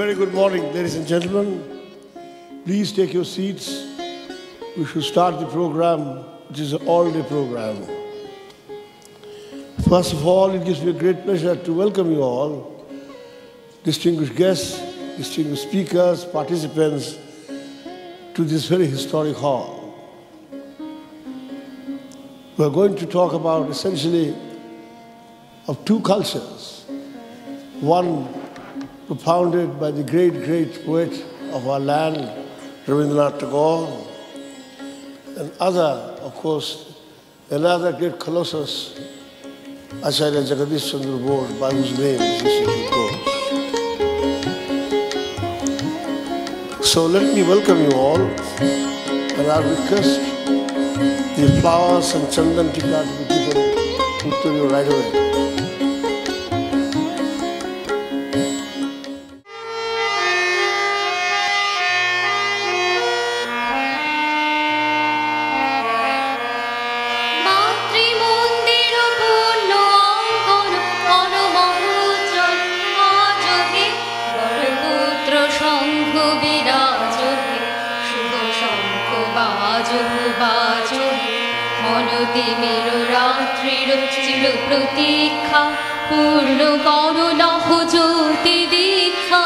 very good morning, ladies and gentlemen. Please take your seats. We should start the program, which is an all-day program. First of all, it gives me a great pleasure to welcome you all, distinguished guests, distinguished speakers, participants, to this very historic hall. We are going to talk about essentially of two cultures. One propounded by the great poet of our land, Rabindranath Tagore, and other, of course, another great colossus, Acharya Jagadish Chandra Bose, by whose name this institute goes. So let me welcome you all, and I request the flowers and chandan tikka to be given to you right away. প্রতীক্ষা পূর্ণ করুণাহ জ্যোতি দীক্ষা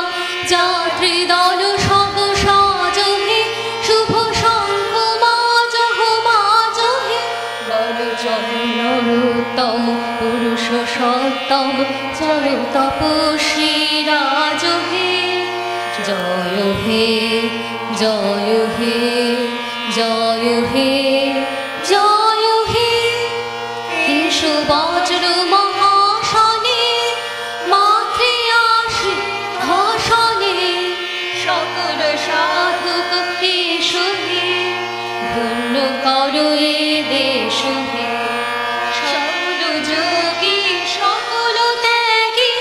যাত্রী দল সব সাজহে শুভ শঙ্খ মাজহ মাজহে বল জয় নরোত্তম পুরুষ সত্তম চর তপস্বী রাজহে জয় হে জয় হে জয় হে জয় হে বজ্র মহাশনে মাতৃয়াশি ভাষণে সকল সাধুক এসো হে ধন্য করো এ দেশ হে সকল যোগী সকল ত্যাগী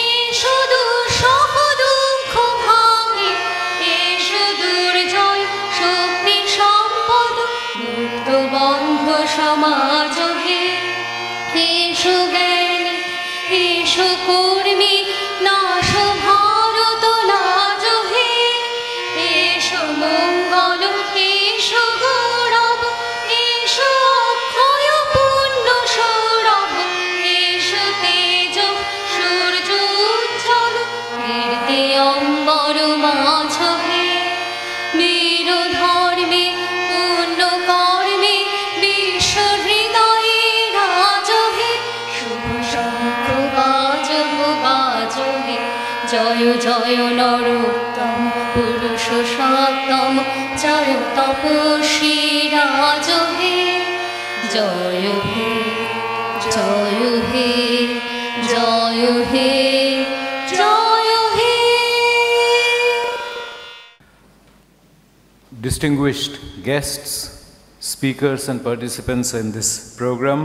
এসো দুঃসহ দুঃখ ভাঙে এসো দুর্জয় শক্তি সম্পদ মুক্ত বন্ধ সমাজ হে এসো জ্ঞানী এসো কর্মী নাশ ভারত লাজ হে এসো মঙ্গল এসো গৌরব এসো অক্ষয় পুণ্য সৌরভ এসো তেজ সূর্য উজ্জ্বল কীর্তি অম্বর মাঝ হে বীর ধর্মে পুণ্য কর্মে বিশ্ব হৃদয়ে জয় জয় নরোত্তম পুরুষ সত্তম চর তপস্বী রাজ হে জয় হে জয় হে জয় হে জয় হে। Distinguished guests, speakers and participants in this program,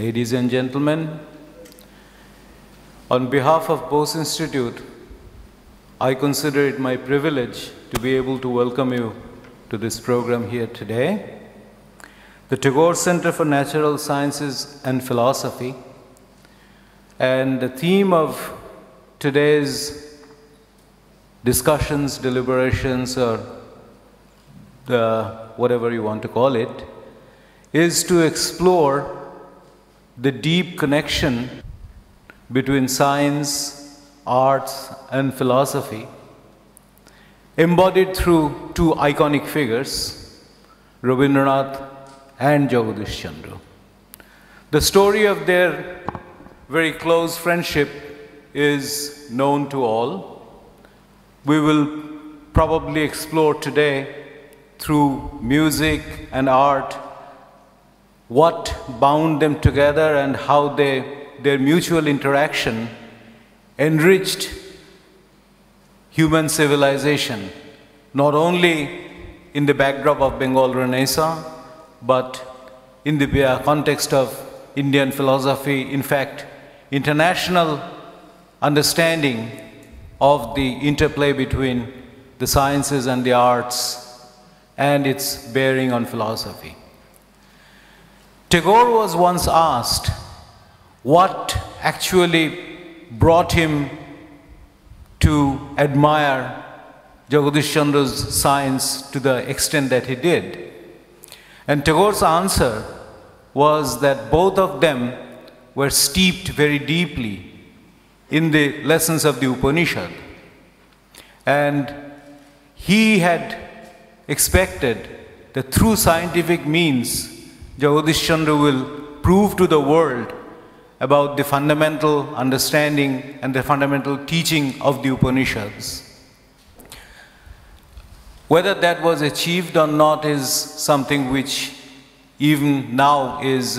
ladies and gentlemen, on behalf of Bose Institute, I consider it my privilege to be able to welcome you to this program here today. The Tagore Center for Natural Sciences and Philosophy, and the theme of today's discussions, deliberations, or whatever you want to call it, is to explore the deep connection between science, arts, and philosophy, embodied through two iconic figures, Rabindranath and Jagadish Chandra. The story of their very close friendship is known to all. We will probably explore today through music and art what bound them together and how their mutual interaction enriched human civilization, not only in the backdrop of Bengal Renaissance, but in the context of Indian philosophy, in fact, international understanding of the interplay between the sciences and the arts and its bearing on philosophy. Tagore was once asked what actually brought him to admire Jagadish Chandra's science to the extent that he did. And Tagore's answer was that both of them were steeped very deeply in the lessons of the Upanishad. And he had expected that through scientific means, Jagadish Chandra will prove to the world about the fundamental understanding and the fundamental teaching of the Upanishads. Whether that was achieved or not is something which even now is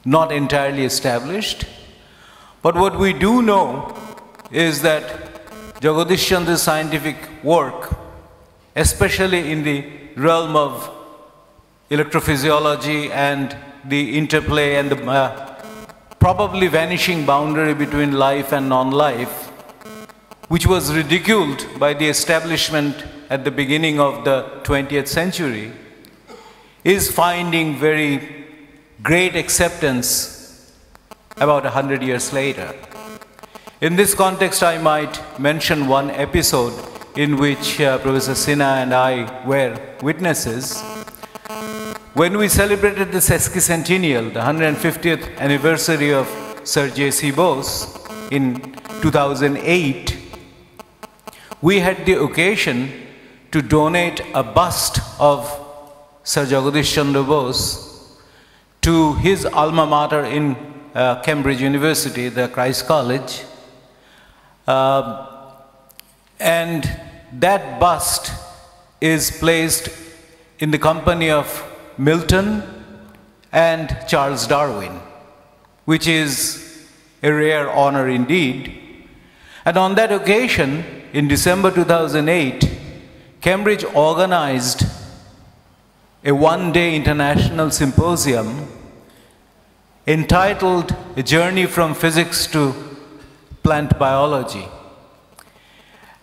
not entirely established. But what we do know is that Jagadish Chandra's scientific work, especially in the realm of electrophysiology and the interplay and the probably vanishing boundary between life and non-life, which was ridiculed by the establishment at the beginning of the 20th century, is finding very great acceptance about 100 years later. In this context, I might mention one episode in which Professor Sinha and I were witnesses. When we celebrated the sesquicentennial, the 150th anniversary of Sir J.C. Bose in 2008, we had the occasion to donate a bust of Sir Jagadish Chandra Bose to his alma mater in Cambridge University, the Christ College. And that bust is placed in the company of Milton and Charles Darwin, which is a rare honor indeed. And on that occasion, in December 2008, Cambridge organized a one-day international symposium entitled A Journey from Physics to Plant Biology.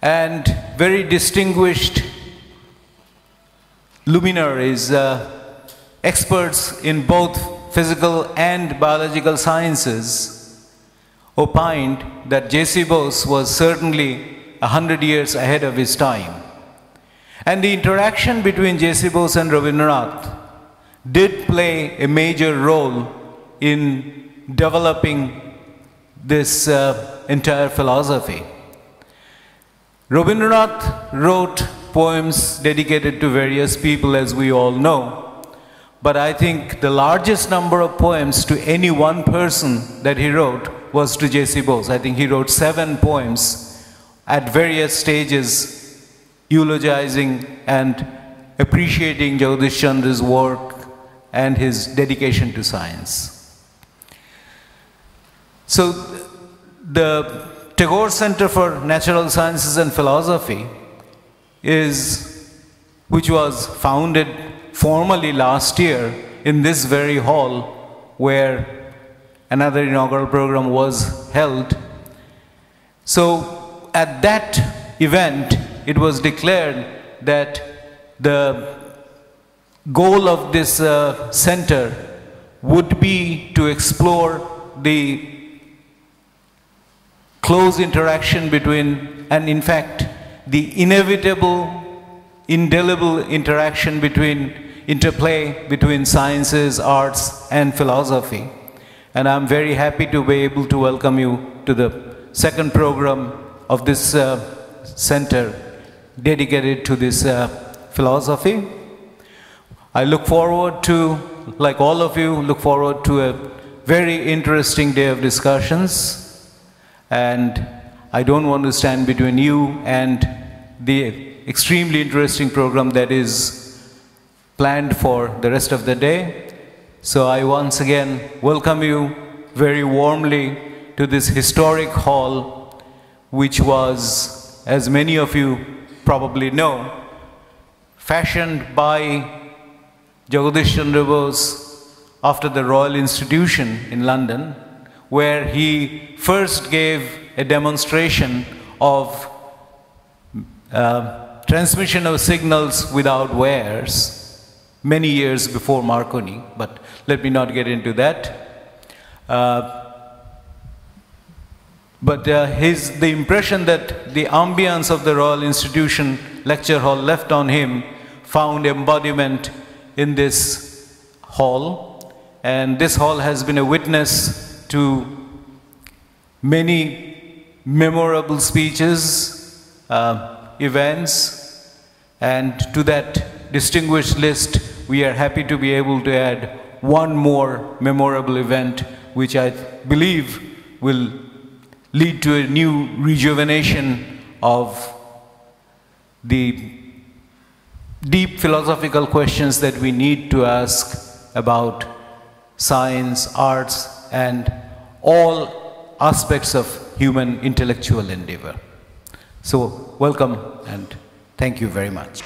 And very distinguished luminaries, experts in both physical and biological sciences, opined that J.C. Bose was certainly 100 years ahead of his time. And the interaction between J.C. Bose and Rabindranath did play a major role in developing this entire philosophy. Rabindranath wrote poems dedicated to various people, as we all know, but I think the largest number of poems to any one person that he wrote was to J.C. Bose. I think he wrote 7 poems at various stages, eulogizing and appreciating Jagadish Chandra's work and his dedication to science. So the Tagore Center for Natural Sciences and Philosophy which was founded formally last year in this very hall where another inaugural program was held. So at that event, it was declared that the goal of this center would be to explore the close interaction between, and in fact, the inevitable, indelible interaction interplay between sciences, arts, and philosophy. And I'm very happy to be able to welcome you to the second program of this center dedicated to this philosophy. I look forward to, like all of you, look forward to a very interesting day of discussions. And I don't want to stand between you and the extremely interesting program that is planned for the rest of the day. So I once again welcome you very warmly to this historic hall, which was, as many of you probably know, fashioned by Jagadish Chandra Bose after the Royal Institution in London, where he first gave a demonstration of transmission of signals without wires many years before Marconi, but let me not get into that. but the impression that the ambience of the Royal Institution lecture hall left on him found embodiment in this hall. And this hall has been a witness to many memorable speeches, events, and to that distinguished list, we are happy to be able to add one more memorable event, which I believe will lead to a new rejuvenation of the deep philosophical questions that we need to ask about science, arts, and all aspects of human intellectual endeavor. So, welcome and thank you very much.